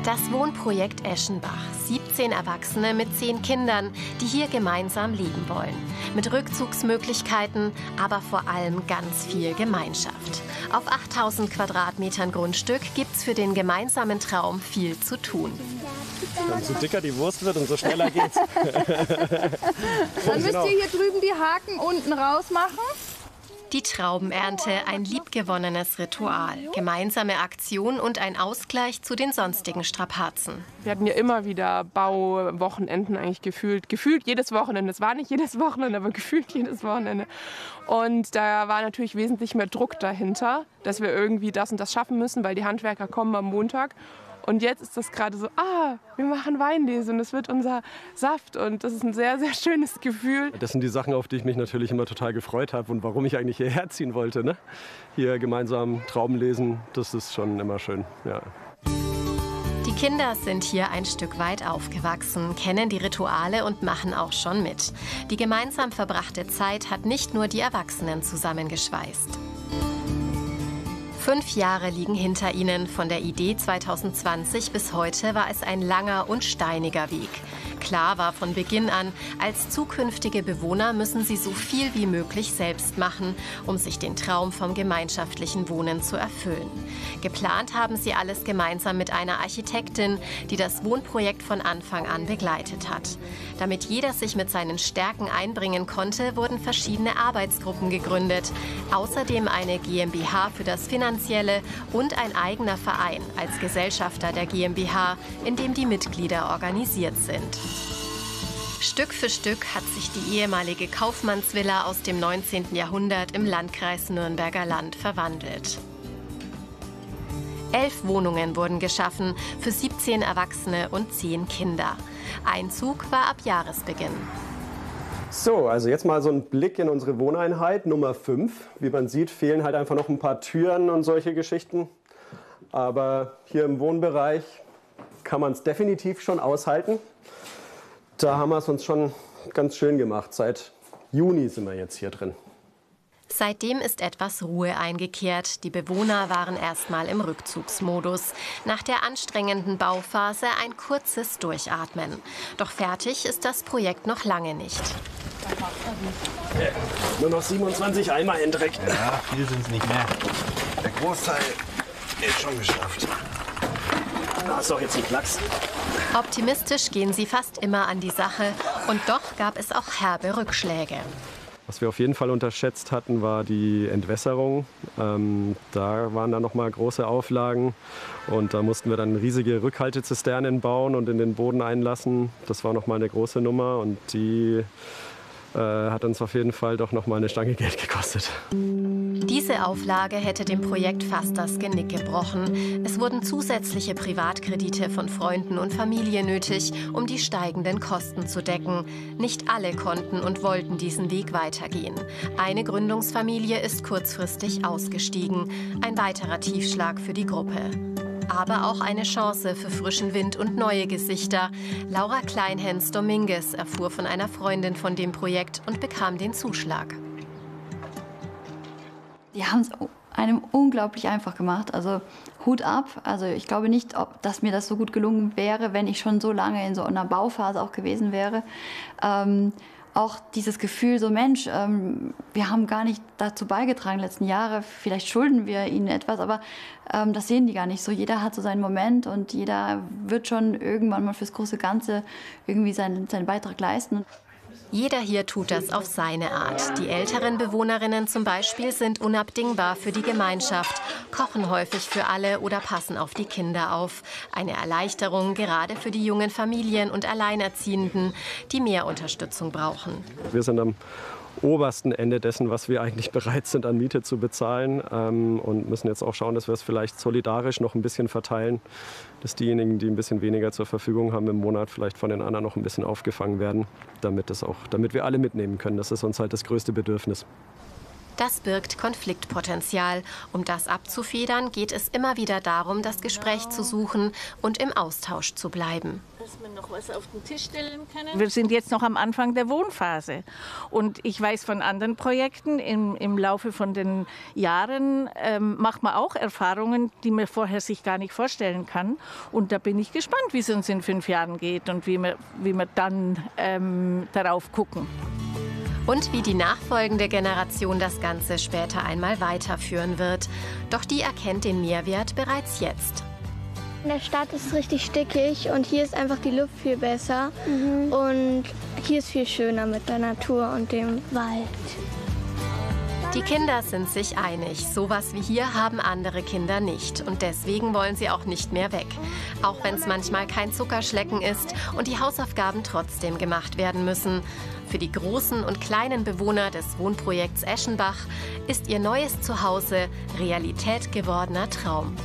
Das Wohnprojekt Eschenbach. 17 Erwachsene mit 10 Kindern, die hier gemeinsam leben wollen. Mit Rückzugsmöglichkeiten, aber vor allem ganz viel Gemeinschaft. Auf 8000 Quadratmetern Grundstück gibt's für den gemeinsamen Traum viel zu tun. So dicker die Wurst wird, umso schneller geht's. Dann müsst ihr hier drüben die Haken unten rausmachen. Die Traubenernte, ein liebgewonnenes Ritual, gemeinsame Aktion und ein Ausgleich zu den sonstigen Strapazen. Wir hatten ja immer wieder Bauwochenenden eigentlich gefühlt. Gefühlt jedes Wochenende. Es war nicht jedes Wochenende, aber gefühlt jedes Wochenende. Und da war natürlich wesentlich mehr Druck dahinter, dass wir irgendwie das und das schaffen müssen, weil die Handwerker kommen am Montag. Und jetzt ist das gerade so, wir machen Weinlese und es wird unser Saft und das ist ein sehr, sehr schönes Gefühl. Das sind die Sachen, auf die ich mich natürlich immer total gefreut habe und warum ich eigentlich hierher ziehen wollte. Ne? Hier gemeinsam Trauben lesen, das ist schon immer schön. Ja. Die Kinder sind hier ein Stück weit aufgewachsen, kennen die Rituale und machen auch schon mit. Die gemeinsam verbrachte Zeit hat nicht nur die Erwachsenen zusammengeschweißt. 5 Jahre liegen hinter ihnen. Von der Idee 2020 bis heute war es ein langer und steiniger Weg. Klar war von Beginn an, als zukünftige Bewohner müssen sie so viel wie möglich selbst machen, um sich den Traum vom gemeinschaftlichen Wohnen zu erfüllen. Geplant haben sie alles gemeinsam mit einer Architektin, die das Wohnprojekt von Anfang an begleitet hat. Damit jeder sich mit seinen Stärken einbringen konnte, wurden verschiedene Arbeitsgruppen gegründet. Außerdem eine GmbH für das Finanzielle und ein eigener Verein als Gesellschafter der GmbH, in dem die Mitglieder organisiert sind. Stück für Stück hat sich die ehemalige Kaufmannsvilla aus dem 19. Jahrhundert im Landkreis Nürnberger Land verwandelt. 11 Wohnungen wurden geschaffen für 17 Erwachsene und 10 Kinder. Einzug war ab Jahresbeginn. So, also jetzt mal so ein Blick in unsere Wohneinheit Nummer 5. Wie man sieht, fehlen halt einfach noch ein paar Türen und solche Geschichten. Aber hier im Wohnbereich kann man es definitiv schon aushalten. Da haben wir es uns schon ganz schön gemacht. Seit Juni sind wir jetzt hier drin. Seitdem ist etwas Ruhe eingekehrt. Die Bewohner waren erstmal im Rückzugsmodus. Nach der anstrengenden Bauphase ein kurzes Durchatmen. Doch fertig ist das Projekt noch lange nicht. Nur noch 27 Eimer, Hendrik. Ja, viel sind es nicht mehr. Der Großteil ist schon geschafft. Da ist doch jetzt ein Klacks. Optimistisch gehen sie fast immer an die Sache. Und doch gab es auch herbe Rückschläge. Was wir auf jeden Fall unterschätzt hatten, war die Entwässerung. Da waren dann noch mal große Auflagen und da mussten wir dann riesige Rückhaltezisternen bauen und in den Boden einlassen. Das war noch mal eine große Nummer und die hat uns auf jeden Fall doch noch mal eine Stange Geld gekostet. Diese Auflage hätte dem Projekt fast das Genick gebrochen. Es wurden zusätzliche Privatkredite von Freunden und Familie nötig, um die steigenden Kosten zu decken. Nicht alle konnten und wollten diesen Weg weitergehen. Eine Gründungsfamilie ist kurzfristig ausgestiegen. Ein weiterer Tiefschlag für die Gruppe. Aber auch eine Chance für frischen Wind und neue Gesichter. Laura Kleinhens-Dominguez erfuhr von einer Freundin von dem Projekt und bekam den Zuschlag. Die haben es einem unglaublich einfach gemacht. Also Hut ab. Also ich glaube nicht, dass mir das so gut gelungen wäre, wenn ich schon so lange in so einer Bauphase auch gewesen wäre. Auch dieses Gefühl, so Mensch, wir haben gar nicht dazu beigetragen letzten Jahre, vielleicht schulden wir ihnen etwas, aber das sehen die gar nicht so. Jeder hat so seinen Moment und jeder wird schon irgendwann mal fürs große Ganze irgendwie seinen Beitrag leisten. Jeder hier tut das auf seine Art. Die älteren Bewohnerinnen zum Beispiel sind unabdingbar für die Gemeinschaft, kochen häufig für alle oder passen auf die Kinder auf. Eine Erleichterung gerade für die jungen Familien und Alleinerziehenden, die mehr Unterstützung brauchen. Wir sind am obersten Ende dessen, was wir eigentlich bereit sind an Miete zu bezahlen und müssen jetzt auch schauen, dass wir es vielleicht solidarisch noch ein bisschen verteilen, dass diejenigen, die ein bisschen weniger zur Verfügung haben im Monat, vielleicht von den anderen noch ein bisschen aufgefangen werden, damit wir alle mitnehmen können. Das ist uns halt das größte Bedürfnis. Das birgt Konfliktpotenzial. Um das abzufedern, geht es immer wieder darum, das Gespräch zu suchen und im Austausch zu bleiben. Dass man noch was auf den Tisch stellen kann. Wir sind jetzt noch am Anfang der Wohnphase. Und ich weiß von anderen Projekten, im Laufe von den Jahren macht man auch Erfahrungen, die man vorher sich gar nicht vorstellen kann. Und da bin ich gespannt, wie es uns in 5 Jahren geht und wie wir dann darauf gucken. Und wie die nachfolgende Generation das Ganze später einmal weiterführen wird. Doch die erkennt den Mehrwert bereits jetzt. In der Stadt ist es richtig stickig und hier ist einfach die Luft viel besser. Und hier ist viel schöner mit der Natur und dem Wald. Die Kinder sind sich einig. Sowas wie hier haben andere Kinder nicht. Und deswegen wollen sie auch nicht mehr weg. Auch wenn es manchmal kein Zuckerschlecken ist und die Hausaufgaben trotzdem gemacht werden müssen. Für die großen und kleinen Bewohner des Wohnprojekts Eschenbach ist ihr neues Zuhause Realität gewordener Traum.